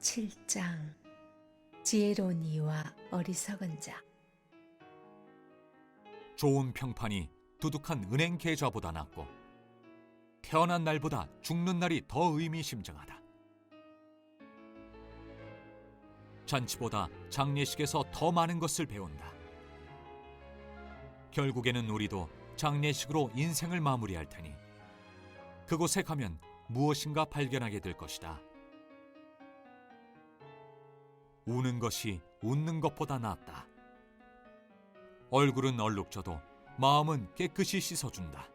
7장 지혜로운 이와 어리석은 자. 좋은 평판이 두둑한 은행 계좌보다 낫고 태어난 날보다 죽는 날이 더 의미심장하다. 잔치보다 장례식에서 더 많은 것을 배운다. 결국에는 우리도 장례식으로 인생을 마무리할 테니 그곳에 가면 무엇인가 발견하게 될 것이다. 우는 것이 웃는 것보다 낫다. 얼굴은 얼룩져도 마음은 깨끗이 씻어준다.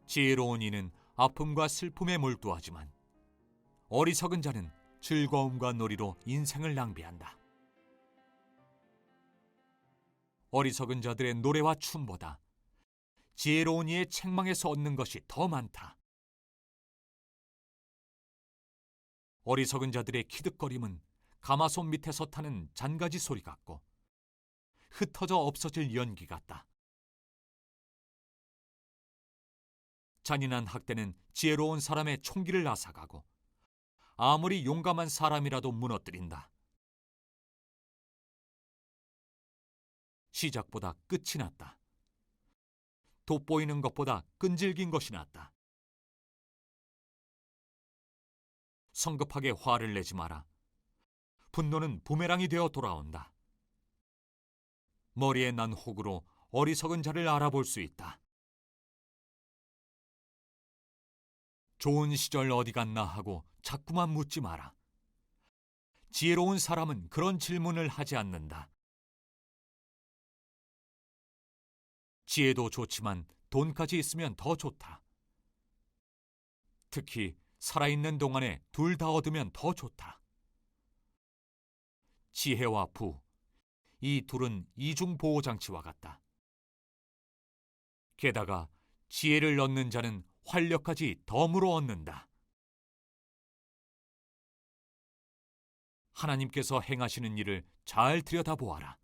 지혜로운 이는 아픔과 슬픔에 몰두하지만 어리석은 자는 즐거움과 놀이로 인생을 낭비한다. 어리석은 자들의 노래와 춤보다 지혜로운 이의 책망에서 얻는 것이 더 많다. 어리석은 자들의 키득거림은 가마솥 밑에서 타는 잔가지 소리 같고 흩어져 없어질 연기 같다. 잔인한 학대는 지혜로운 사람의 총기를 앗아가고 아무리 용감한 사람이라도 무너뜨린다. 시작보다 끝이 낫다. 돋보이는 것보다 끈질긴 것이 낫다. 성급하게 화를 내지 마라. 분노는 부메랑이 되어 돌아온다. 머리에 난 혹으로 어리석은 자를 알아볼 수 있다. 좋은 시절 어디 갔나 하고 자꾸만 묻지 마라. 지혜로운 사람은 그런 질문을 하지 않는다. 지혜도 좋지만 돈까지 있으면 더 좋다. 특히 살아있는 동안에 둘 다 얻으면 더 좋다. 지혜와 부, 이 둘은 이중보호장치와 같다. 게다가 지혜를 얻는 자는 활력까지 덤으로 얻는다. 하나님께서 행하시는 일을 잘 들여다보아라.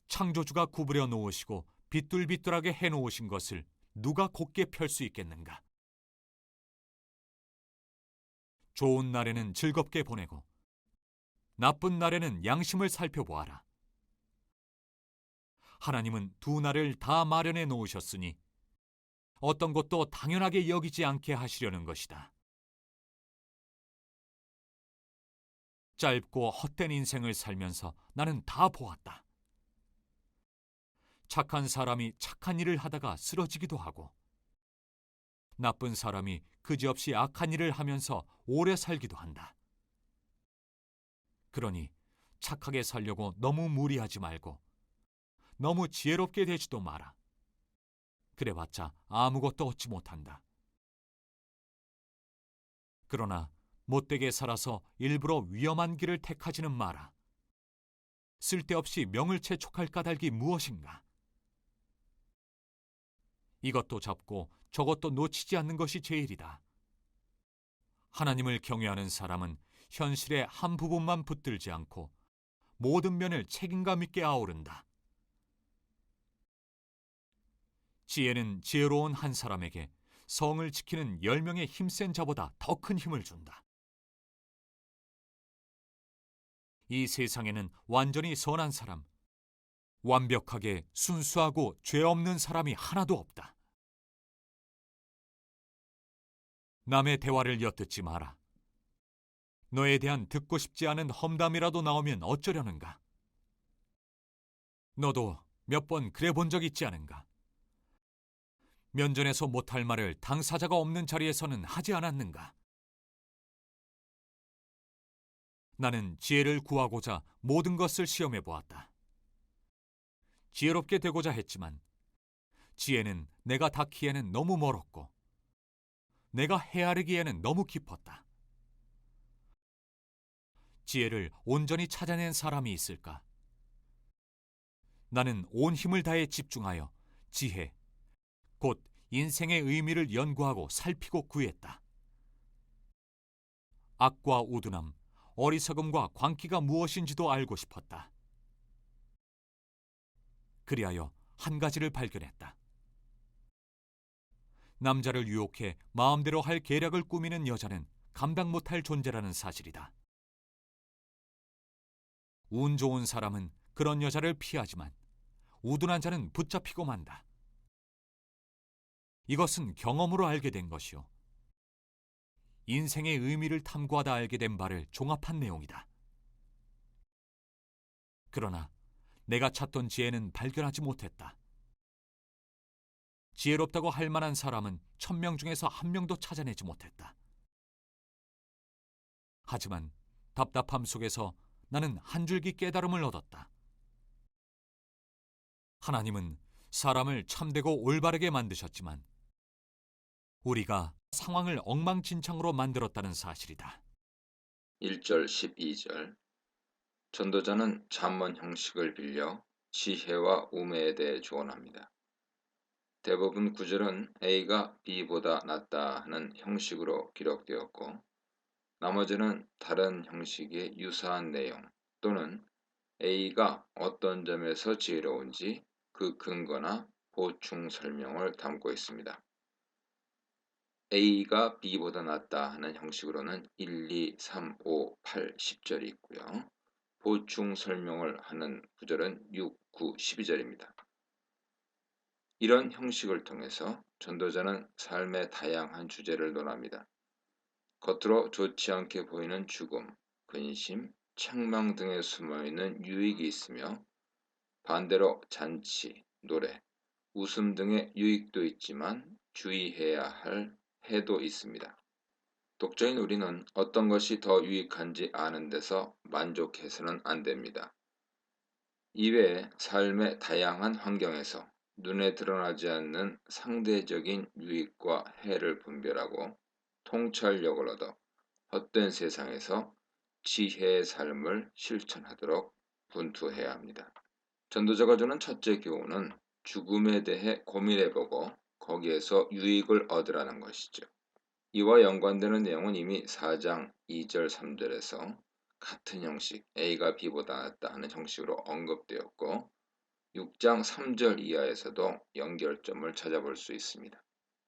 창조주가 구부려 놓으시고 비뚤비뚤하게 해놓으신 것을 누가 곧게 펼 수 있겠는가? 좋은 날에는 즐겁게 보내고 나쁜 날에는 양심을 살펴보아라. 하나님은 두 날을 다 마련해 놓으셨으니 어떤 것도 당연하게 여기지 않게 하시려는 것이다. 짧고 헛된 인생을 살면서 나는 다 보았다. 착한 사람이 착한 일을 하다가 쓰러지기도 하고 나쁜 사람이 그지없이 악한 일을 하면서 오래 살기도 한다. 그러니 착하게 살려고 너무 무리하지 말고 너무 지혜롭게 되지도 마라. 그래봤자 아무것도 얻지 못한다. 그러나 못되게 살아서 일부러 위험한 길을 택하지는 마라. 쓸데없이 명을 채촉할 까닭이 무엇인가? 이것도 잡고 저것도 놓치지 않는 것이 제일이다. 하나님을 경외하는 사람은 현실의 한 부분만 붙들지 않고 모든 면을 책임감 있게 아우른다. 지혜는 지혜로운 한 사람에게 성을 지키는 10명의 힘센 자보다 더 큰 힘을 준다. 이 세상에는 완전히 선한 사람, 완벽하게 순수하고 죄 없는 사람이 하나도 없다. 남의 대화를 엿듣지 마라. 너에 대한 듣고 싶지 않은 험담이라도 나오면 어쩌려는가? 너도 몇 번 그래 본 적 있지 않은가? 면전에서 못할 말을 당사자가 없는 자리에서는 하지 않았는가? 나는 지혜를 구하고자 모든 것을 시험해 보았다. 지혜롭게 되고자 했지만 지혜는 내가 닿기에는 너무 멀었고 내가 헤아리기에는 너무 깊었다. 지혜를 온전히 찾아낸 사람이 있을까? 나는 온 힘을 다해 집중하여 지혜, 곧 인생의 의미를 연구하고 살피고 구했다. 악과 우둔함, 어리석음과 광기가 무엇인지도 알고 싶었다. 그리하여 한 가지를 발견했다. 남자를 유혹해 마음대로 할 계략을 꾸미는 여자는 감당 못할 존재라는 사실이다. 운 좋은 사람은 그런 여자를 피하지만 우둔한 자는 붙잡히고 만다. 이것은 경험으로 알게 된 것이요, 인생의 의미를 탐구하다 알게 된 바를 종합한 내용이다. 그러나 내가 찾던 지혜는 발견하지 못했다. 지혜롭다고 할 만한 사람은 1000명 중에서 1명도 찾아내지 못했다. 하지만 답답함 속에서 나는 한 줄기 깨달음을 얻었다. 하나님은 사람을 참되고 올바르게 만드셨지만 우리가 상황을 엉망진창으로 만들었다는 사실이다. 1절 12절 전도자는 잠언 형식을 빌려 지혜와 우매에 대해 조언합니다. 대부분 구절은 A가 B보다 낫다 하는 형식으로 기록되었고, 나머지는 다른 형식의 유사한 내용 또는 A가 어떤 점에서 지혜로운지 그 근거나 보충 설명을 담고 있습니다. A가 B보다 낫다 하는 형식으로는 1, 2, 3, 5, 8, 10절이 있고요. 보충 설명을 하는 구절은 6, 9, 12절입니다. 이런 형식을 통해서 전도자는 삶의 다양한 주제를 논합니다. 겉으로 좋지 않게 보이는 죽음, 근심, 책망 등에 숨어있는 유익이 있으며, 반대로 잔치, 노래, 웃음 등의 유익도 있지만 주의해야 할 해도 있습니다. 독자인 우리는 어떤 것이 더 유익한지 아는 데서 만족해서는 안 됩니다. 이외에 삶의 다양한 환경에서 눈에 드러나지 않는 상대적인 유익과 해를 분별하고 통찰력을 얻어 헛된 세상에서 지혜의 삶을 실천하도록 분투해야 합니다. 전도자가 주는 첫째 교훈은 죽음에 대해 고민해보고 거기에서 유익을 얻으라는 것이죠. 이와 연관되는 내용은 이미 4장 2절 3절에서 같은 형식 A가 B보다 낫다 하는 형식으로 언급되었고, 6장 3절 이하에서도 연결점을 찾아볼 수 있습니다.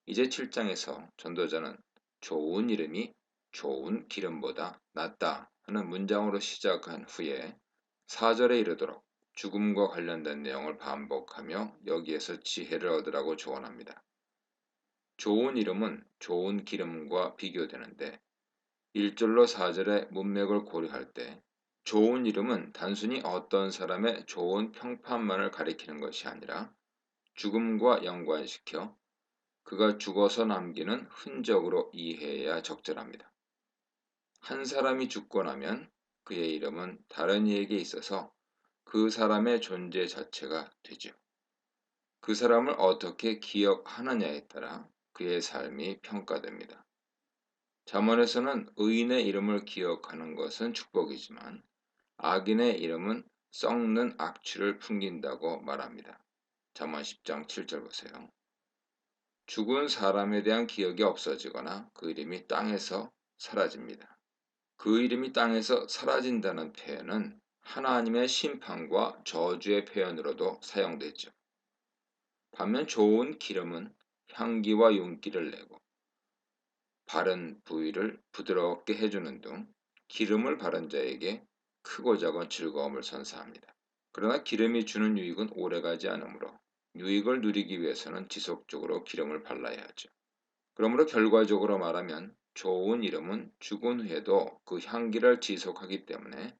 이제 7장에서 전도자는 좋은 이름이 좋은 기름보다 낫다 하는 문장으로 시작한 후에 4절에 이르도록 죽음과 관련된 내용을 반복하며 여기에서 지혜를 얻으라고 조언합니다. 좋은 이름은 좋은 기름과 비교되는데, 1절로 4절의 문맥을 고려할 때 좋은 이름은 단순히 어떤 사람의 좋은 평판만을 가리키는 것이 아니라 죽음과 연관시켜 그가 죽어서 남기는 흔적으로 이해해야 적절합니다. 한 사람이 죽고 나면 그의 이름은 다른 이에게 있어서 그 사람의 존재 자체가 되죠. 그 사람을 어떻게 기억하느냐에 따라 그의 삶이 평가됩니다. 잠언에서는 의인의 이름을 기억하는 것은 축복이지만 악인의 이름은 썩는 악취를 풍긴다고 말합니다. 잠언 10장 7절 보세요. 죽은 사람에 대한 기억이 없어지거나 그 이름이 땅에서 사라집니다. 그 이름이 땅에서 사라진다는 표현은 하나님의 심판과 저주의 표현으로도 사용되죠. 반면 좋은 기름은 향기와 윤기를 내고 바른 부위를 부드럽게 해주는 등 기름을 바른 자에게 크고 작은 즐거움을 선사합니다. 그러나 기름이 주는 유익은 오래가지 않으므로 유익을 누리기 위해서는 지속적으로 기름을 발라야 하죠. 그러므로 결과적으로 말하면 좋은 이름은 죽은 후에도 그 향기를 지속하기 때문에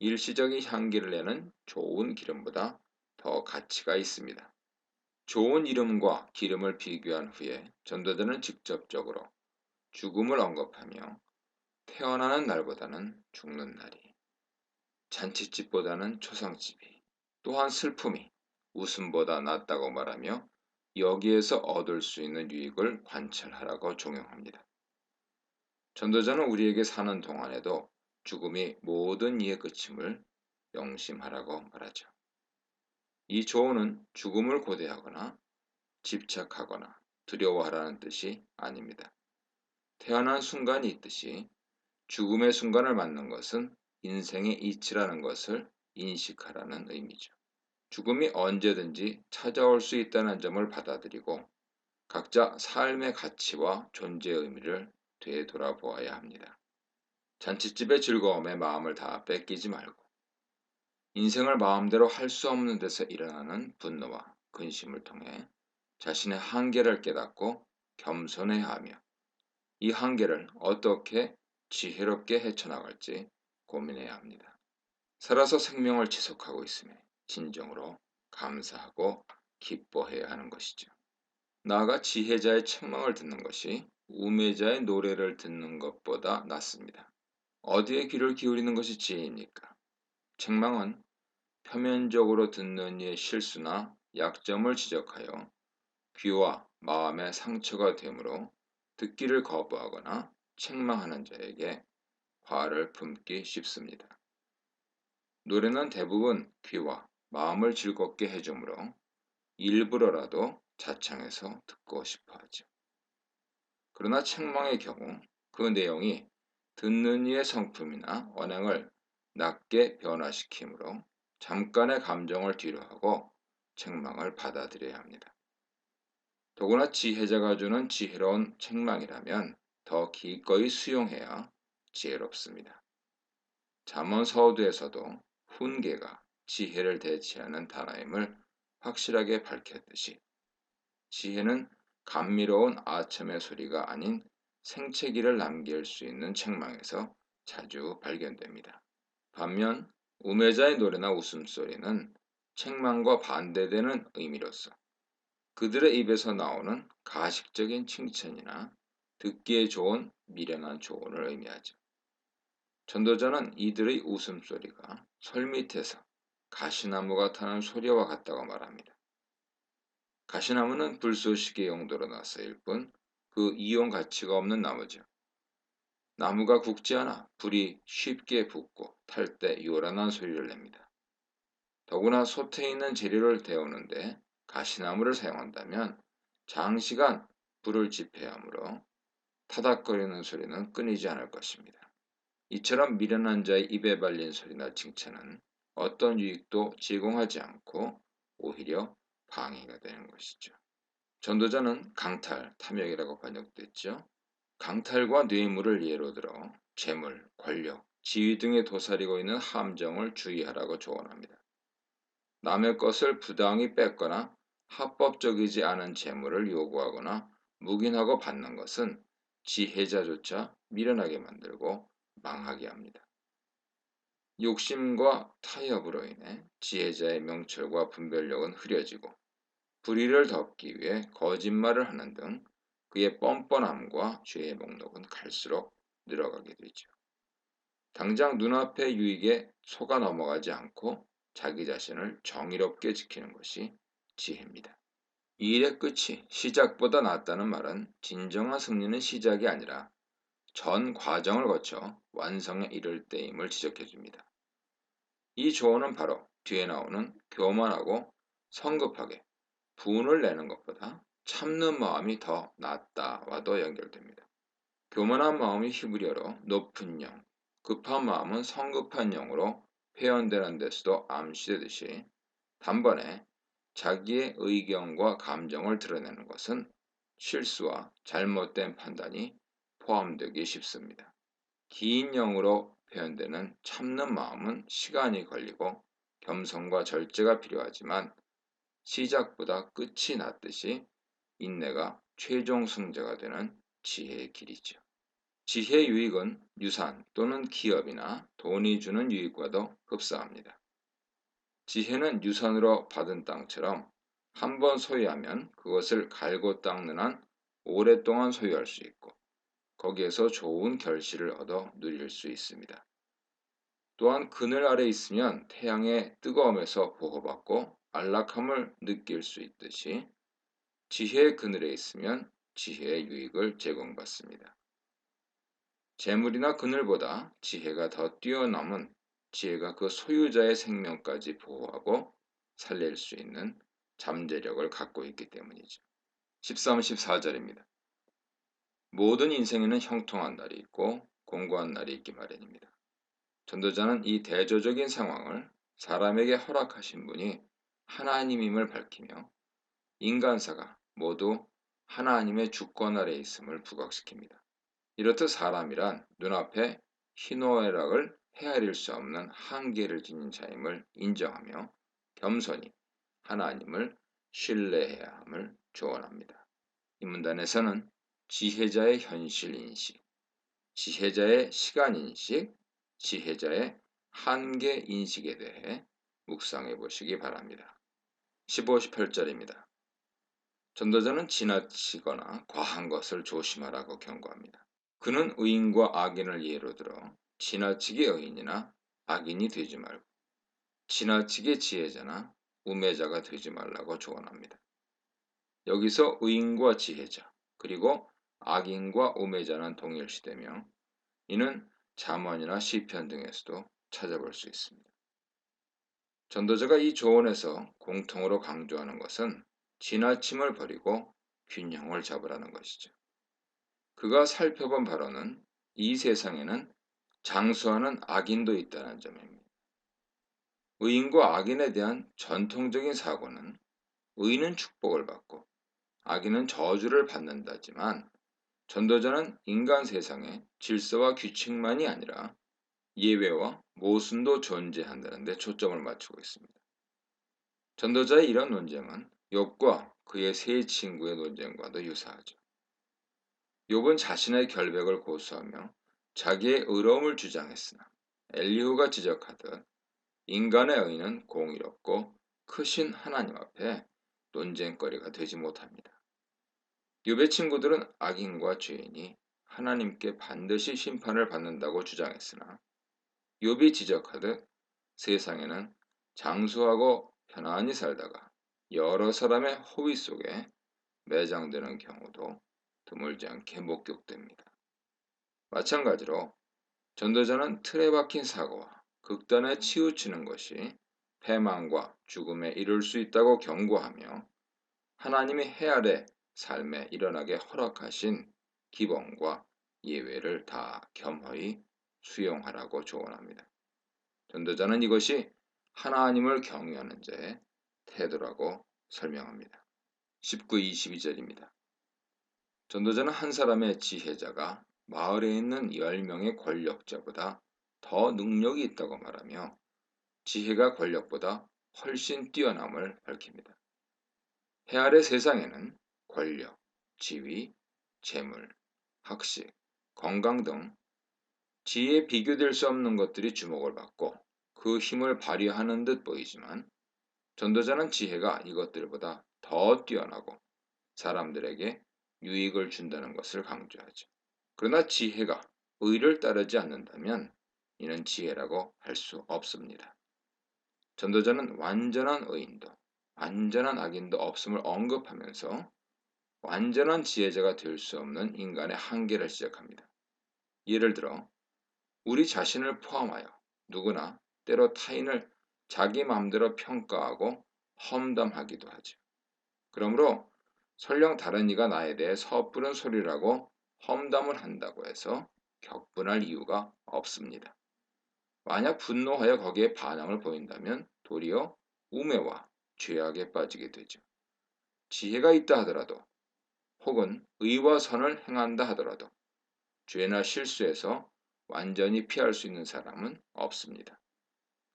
일시적인 향기를 내는 좋은 기름보다 더 가치가 있습니다. 좋은 이름과 기름을 비교한 후에 전도자는 직접적으로 죽음을 언급하며 태어나는 날보다는 죽는 날이, 잔치집보다는 초상집이, 또한 슬픔이 웃음보다 낫다고 말하며 여기에서 얻을 수 있는 유익을 관찰하라고 종용합니다. 전도자는 우리에게 사는 동안에도 죽음이 모든 이의 끝임을 명심하라고 말하죠. 이 조언은 죽음을 고대하거나 집착하거나 두려워하라는 뜻이 아닙니다. 태어난 순간이 있듯이 죽음의 순간을 맞는 것은 인생의 이치라는 것을 인식하라는 의미죠. 죽음이 언제든지 찾아올 수 있다는 점을 받아들이고 각자 삶의 가치와 존재의 의미를 되돌아보아야 합니다. 잔칫집의 즐거움에 마음을 다 뺏기지 말고 인생을 마음대로 할 수 없는 데서 일어나는 분노와 근심을 통해 자신의 한계를 깨닫고 겸손해야 하며 이 한계를 어떻게 지혜롭게 헤쳐나갈지 고민해야 합니다. 살아서 생명을 지속하고 있음에 진정으로 감사하고 기뻐해야 하는 것이죠. 나아가 지혜자의 책망을 듣는 것이 우매자의 노래를 듣는 것보다 낫습니다. 어디에 귀를 기울이는 것이 지혜입니까? 책망은 표면적으로 듣는 이의 실수나 약점을 지적하여 귀와 마음에 상처가 되므로 듣기를 거부하거나 책망하는 자에게 화를 품기 쉽습니다. 노래는 대부분 귀와 마음을 즐겁게 해주므로 일부러라도 자창해서 듣고 싶어 하죠. 그러나 책망의 경우 그 내용이 듣는 이의 성품이나 언행을 낮게 변화시키므로 잠깐의 감정을 뒤로하고 책망을 받아들여야 합니다. 더구나 지혜자가 주는 지혜로운 책망이라면 더 기꺼이 수용해야 지혜롭습니다. 잠언 서두에서도 훈계가 지혜를 대체하는 단어임을 확실하게 밝혔듯이 지혜는 감미로운 아첨의 소리가 아닌 생채기를 남길 수 있는 책망에서 자주 발견됩니다. 반면 우매자의 노래나 웃음소리는 책망과 반대되는 의미로서 그들의 입에서 나오는 가식적인 칭찬이나 듣기에 좋은 미련한 조언을 의미하죠. 전도자는 이들의 웃음소리가 솔밑에서 가시나무가 타는 소리와 같다고 말합니다. 가시나무는 불쏘시개 용도로나 쓰일 뿐 그 이용 가치가 없는 나무죠. 나무가 굵지 않아 불이 쉽게 붙고 탈 때 요란한 소리를 냅니다. 더구나 솥에 있는 재료를 데우는데 가시나무를 사용한다면 장시간 불을 지펴야 하므로 타닥거리는 소리는 끊이지 않을 것입니다. 이처럼 미련한 자의 입에 발린 소리나 칭찬은 어떤 유익도 제공하지 않고 오히려 방해가 되는 것이죠. 전도자는 강탈, 탐욕이라고 번역됐죠. 강탈과 뇌물을 예로 들어 재물, 권력, 지위 등에 도사리고 있는 함정을 주의하라고 조언합니다. 남의 것을 부당히 뺏거나 합법적이지 않은 재물을 요구하거나 묵인하고 받는 것은 지혜자조차 미련하게 만들고 망하게 합니다. 욕심과 타협으로 인해 지혜자의 명철과 분별력은 흐려지고 불의를 덮기 위해 거짓말을 하는 등 그의 뻔뻔함과 죄의 목록은 갈수록 늘어가게 되죠. 당장 눈앞의 유익에 속아 넘어가지 않고 자기 자신을 정의롭게 지키는 것이 지혜입니다. 이 일의 끝이 시작보다 낫다는 말은 진정한 승리는 시작이 아니라 전 과정을 거쳐 완성에 이를 때임을 지적해 줍니다. 이 조언은 바로 뒤에 나오는 교만하고 성급하게 분을 내는 것보다 참는 마음이 더 낫다와도 연결됩니다. 교만한 마음이 히브리어로 높은 영, 급한 마음은 성급한 영으로 표현되는 데서도 암시되듯이 단번에 자기의 의견과 감정을 드러내는 것은 실수와 잘못된 판단이 포함되기 쉽습니다. 긴 영으로 표현되는 참는 마음은 시간이 걸리고 겸손과 절제가 필요하지만 시작보다 끝이 낫듯이 인내가 최종 승자가 되는 지혜의 길이죠. 지혜의 유익은 유산 또는 기업이나 돈이 주는 유익과도 흡사합니다. 지혜는 유산으로 받은 땅처럼 한 번 소유하면 그것을 갈고 닦는 한 오랫동안 소유할 수 있고 거기에서 좋은 결실을 얻어 누릴 수 있습니다. 또한 그늘 아래 있으면 태양의 뜨거움에서 보호받고 안락함을 느낄 수 있듯이 지혜의 그늘에 있으면 지혜의 유익을 제공받습니다. 재물이나 그늘보다 지혜가 더 뛰어남은 지혜가 그 소유자의 생명까지 보호하고 살릴 수 있는 잠재력을 갖고 있기 때문이죠. 13, 14절입니다. 모든 인생에는 형통한 날이 있고 공고한 날이 있기 마련입니다. 전도자는 이 대조적인 상황을 사람에게 허락하신 분이 하나님임을 밝히며 인간사가 모두 하나님의 주권 아래 있음을 부각시킵니다. 이렇듯 사람이란 눈앞에 희노애락을 헤아릴 수 없는 한계를 지닌 자임을 인정하며 겸손히 하나님을 신뢰해야 함을 조언합니다. 이 문단에서는 지혜자의 현실 인식, 지혜자의 시간 인식, 지혜자의 한계 인식에 대해 묵상해 보시기 바랍니다. 15, 18절입니다. 전도자는 지나치거나 과한 것을 조심하라고 경고합니다. 그는 의인과 악인을 예로 들어 지나치게 의인이나 악인이 되지 말고 지나치게 지혜자나 우매자가 되지 말라고 조언합니다. 여기서 의인과 지혜자 그리고 악인과 우매자는 동일시되며 이는 잠언이나 시편 등에서도 찾아볼 수 있습니다. 전도자가 이 조언에서 공통으로 강조하는 것은 지나침을 버리고 균형을 잡으라는 것이죠. 그가 살펴본 바로는 이 세상에는 장수하는 악인도 있다는 점입니다. 의인과 악인에 대한 전통적인 사고는 의인은 축복을 받고 악인은 저주를 받는다지만 전도자는 인간 세상의 질서와 규칙만이 아니라 예외와 모순도 존재한다는 데 초점을 맞추고 있습니다. 전도자의 이런 논쟁은 욥과 그의 세 친구의 논쟁과도 유사하죠. 욥은 자신의 결백을 고수하며 자기의 의로움을 주장했으나 엘리후가 지적하듯 인간의 의는 공의롭고 크신 하나님 앞에 논쟁거리가 되지 못합니다. 욥의 친구들은 악인과 죄인이 하나님께 반드시 심판을 받는다고 주장했으나 욥이 지적하듯 세상에는 장수하고 편안히 살다가 여러 사람의 호의 속에 매장되는 경우도 드물지 않게 목격됩니다. 마찬가지로 전도자는 틀에 박힌 사고와 극단에 치우치는 것이 패망과 죽음에 이를 수 있다고 경고하며 하나님이 해아래 삶에 일어나게 허락하신 기본과 예외를 다 겸허히 수용하라고 조언합니다. 전도자는 이것이 하나님을 경외하는 자의 태도라고 설명합니다. 19, 22절입니다. 전도자는 한 사람의 지혜자가 마을에 있는 10명의 권력자보다 더 능력이 있다고 말하며 지혜가 권력보다 훨씬 뛰어남을 밝힙니다. 해 아래 세상에는 권력, 지위, 재물, 학식, 건강 등 지혜에 비교될 수 없는 것들이 주목을 받고 그 힘을 발휘하는 듯 보이지만 전도자는 지혜가 이것들보다 더 뛰어나고 사람들에게 유익을 준다는 것을 강조하죠. 그러나 지혜가 의를 따르지 않는다면 이는 지혜라고 할 수 없습니다. 전도자는 완전한 의인도 완전한 악인도 없음을 언급하면서 완전한 지혜자가 될 수 없는 인간의 한계를 지적합니다. 예를 들어 우리 자신을 포함하여 누구나 때로 타인을 자기 마음대로 평가하고 험담하기도 하죠. 그러므로 설령 다른 이가 나에 대해 섣부른 소리라고 험담을 한다고 해서 격분할 이유가 없습니다. 만약 분노하여 거기에 반항을 보인다면 도리어 우매와 죄악에 빠지게 되죠. 지혜가 있다 하더라도 혹은 의와 선을 행한다 하더라도 죄나 실수에서 완전히 피할 수 있는 사람은 없습니다.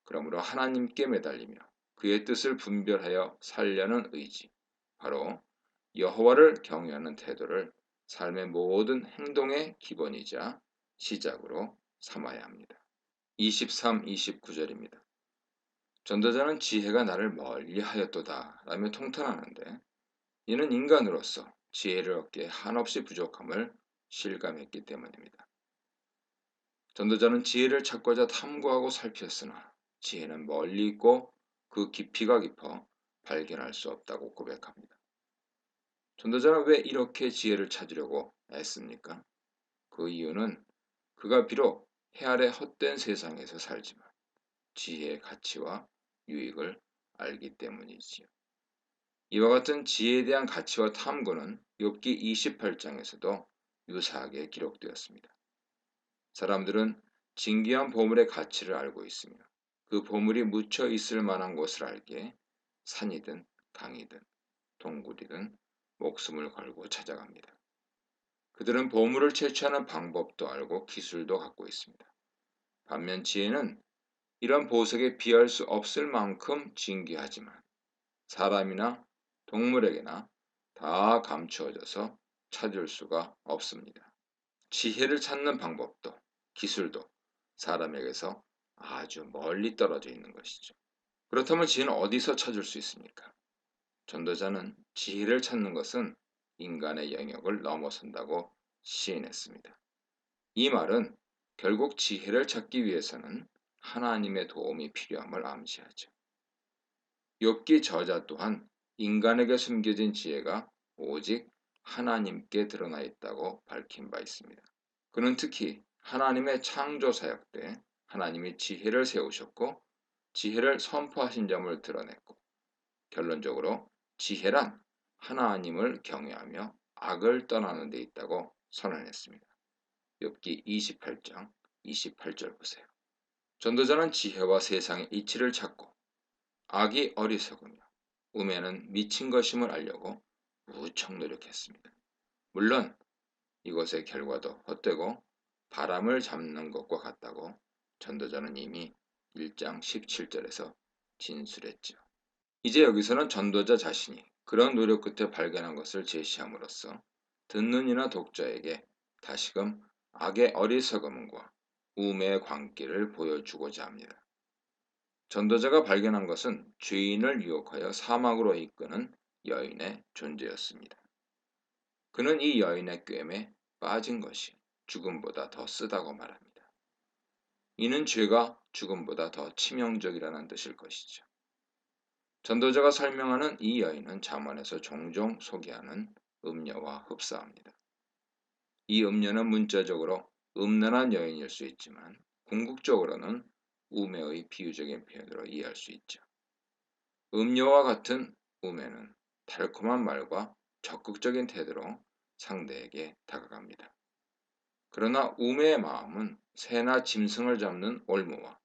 그러므로 하나님께 매달리며 그의 뜻을 분별하여 살려는 의지, 바로 여호와를 경외하는 태도를 삶의 모든 행동의 기본이자 시작으로 삼아야 합니다. 23, 29절입니다. 전도자는 지혜가 나를 멀리하였도다 라며 통탄하는데 이는 인간으로서 지혜를 얻기에 한없이 부족함을 실감했기 때문입니다. 전도자는 지혜를 찾고자 탐구하고 살폈으나 지혜는 멀리 있고 그 깊이가 깊어 발견할 수 없다고 고백합니다. 전도자는 왜 이렇게 지혜를 찾으려고 애씁니까? 그 이유는 그가 비록 해 아래 헛된 세상에서 살지만 지혜의 가치와 유익을 알기 때문이지요. 이와 같은 지혜에 대한 가치와 탐구는 욥기 28장에서도 유사하게 기록되었습니다. 사람들은 진귀한 보물의 가치를 알고 있으며 그 보물이 묻혀 있을 만한 곳을 알기에 산이든 강이든 동굴이든 목숨을 걸고 찾아갑니다. 그들은 보물을 채취하는 방법도 알고 기술도 갖고 있습니다. 반면 지혜는 이런 보석에 비할 수 없을 만큼 진귀하지만 사람이나 동물에게나 다 감추어져서 찾을 수가 없습니다. 지혜를 찾는 방법도 기술도 사람에게서 아주 멀리 떨어져 있는 것이죠. 그렇다면 지혜는 어디서 찾을 수 있습니까? 전도자는 지혜를 찾는 것은 인간의 영역을 넘어선다고 시인했습니다. 이 말은 결국 지혜를 찾기 위해서는 하나님의 도움이 필요함을 암시하죠. 욥기 저자 또한 인간에게 숨겨진 지혜가 오직 하나님께 드러나 있다고 밝힌 바 있습니다. 그는 특히 하나님의 창조 사역 때 하나님이 지혜를 세우셨고 지혜를 선포하신 점을 드러냈고 결론적으로 지혜란 하나님을 경외하며 악을 떠나는 데 있다고 선언했습니다. 욥기 28장 28절 보세요. 전도자는 지혜와 세상의 이치를 찾고 악이 어리석으며 우매는 미친 것임을 알려고 무척 노력했습니다. 물론 이것의 결과도 헛되고 바람을 잡는 것과 같다고 전도자는 이미 1장 17절에서 진술했죠. 이제 여기서는 전도자 자신이 그런 노력 끝에 발견한 것을 제시함으로써 듣는 이나 독자에게 다시금 악의 어리석음과 우매의 광기를 보여주고자 합니다. 전도자가 발견한 것은 죄인을 유혹하여 사막으로 이끄는 여인의 존재였습니다. 그는 이 여인의 꿰매 빠진 것이 죽음보다 더 쓰다고 말합니다. 이는 죄가 죽음보다 더 치명적이라는 뜻일 것이죠. 전도자가 설명하는 이 여인은 잠언에서 종종 소개하는 음녀와 흡사합니다. 이 음녀는 문자적으로 음란한 여인일 수 있지만 궁극적으로는 우매의 비유적인 표현으로 이해할 수 있죠. 음녀와 같은 우매는 달콤한 말과 적극적인 태도로 상대에게 다가갑니다. 그러나 우매의 마음은 새나 짐승을 잡는 올무와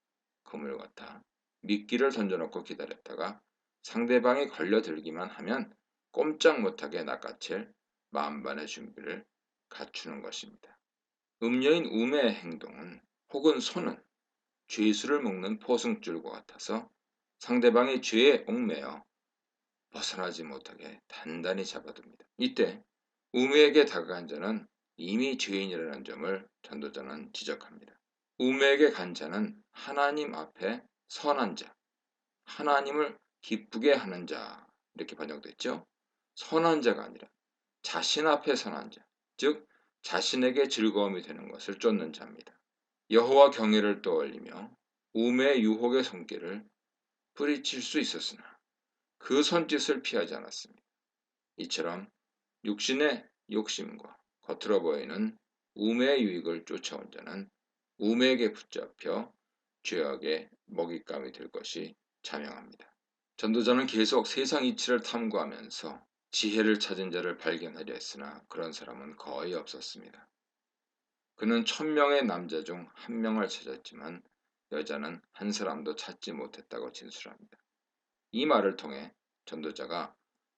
그물 같아 미끼를 던져놓고 기다렸다가 상대방이 걸려들기만 하면 꼼짝 못하게 낚아챌 만반의 준비를 갖추는 것입니다. 음녀인 우매의 행동은 혹은 손은 죄수를 묶는 포승줄과 같아서 상대방이 죄에 얽매여 벗어나지 못하게 단단히 잡아둡니다. 이때 우매에게 다가간 자는 이미 죄인이라는 점을 전도자는 지적합니다. 우매에게 간 자는 하나님 앞에 선한 자, 하나님을 기쁘게 하는 자 이렇게 번역됐죠. 선한 자가 아니라 자신 앞에 선한 자, 즉 자신에게 즐거움이 되는 것을 쫓는 자입니다. 여호와 경외를 떠올리며 우매의 유혹의 손길을 뿌리칠 수 있었으나 그 손짓을 피하지 않았습니다. 이처럼 육신의 욕심과 겉으로 보이는 우매의 유익을 쫓아온 자는 우매에게 붙잡혀 죄악의 먹잇감이 될 것이 자명합니다. 전도자는 계속 세상 이치를 탐구하면서 지혜를 찾은 자를 발견하려 했으나 그런 사람은 거의 없었습니다. 그는 1000명의 남자 중 1명을 찾았지만 여자는 한 사람도 찾지 못했다고 진술합니다. 이 말을 통해 전도자가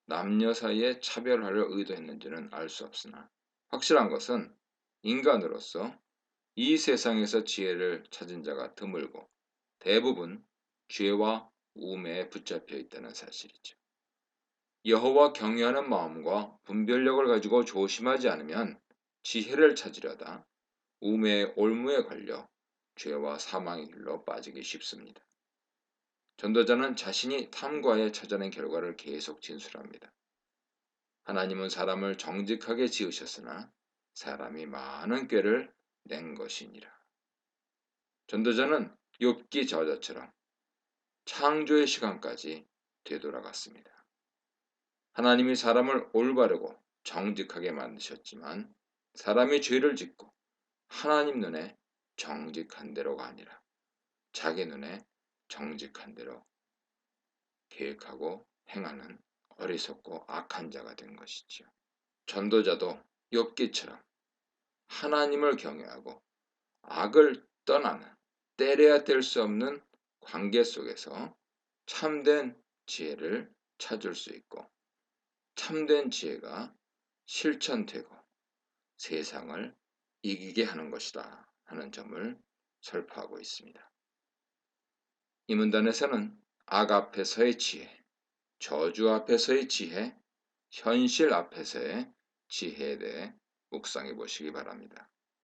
남녀 사이에 차별화를 의도했는지는 알 수 없으나 확실한 것은 인간으로서 이 세상에서 지혜를 찾은 자가 드물고 대부분 죄와 우매에 붙잡혀 있다는 사실이죠. 여호와 경외하는 마음과 분별력을 가지고 조심하지 않으면 지혜를 찾으려다 우매의 올무에 걸려 죄와 사망의 길로 빠지기 쉽습니다. 전도자는 자신이 탐구하여 찾아낸 결과를 계속 진술합니다. 하나님은 사람을 정직하게 지으셨으나 사람이 많은 꾀를 낸 것이니라. 전도자는 욥기 저자처럼 창조의 시간까지 되돌아갔습니다. 하나님이 사람을 올바르고 정직하게 만드셨지만 사람이 죄를 짓고 하나님 눈에 정직한 대로가 아니라 자기 눈에 정직한 대로 계획하고 행하는 어리석고 악한 자가 된 것이지요. 전도자도 욥기처럼 하나님을 경외하고 악을 떠나는 때려야 뗄 수 없는 관계 속에서 참된 지혜를 찾을 수 있고 참된 지혜가 실천되고 세상을 이기게 하는 것이다 하는 점을 설파하고 있습니다. 이 문단에서는 악 앞에서의 지혜, 저주 앞에서의 지혜, 현실 앞에서의 지혜에 대해 묵상해 보시기 바랍니다.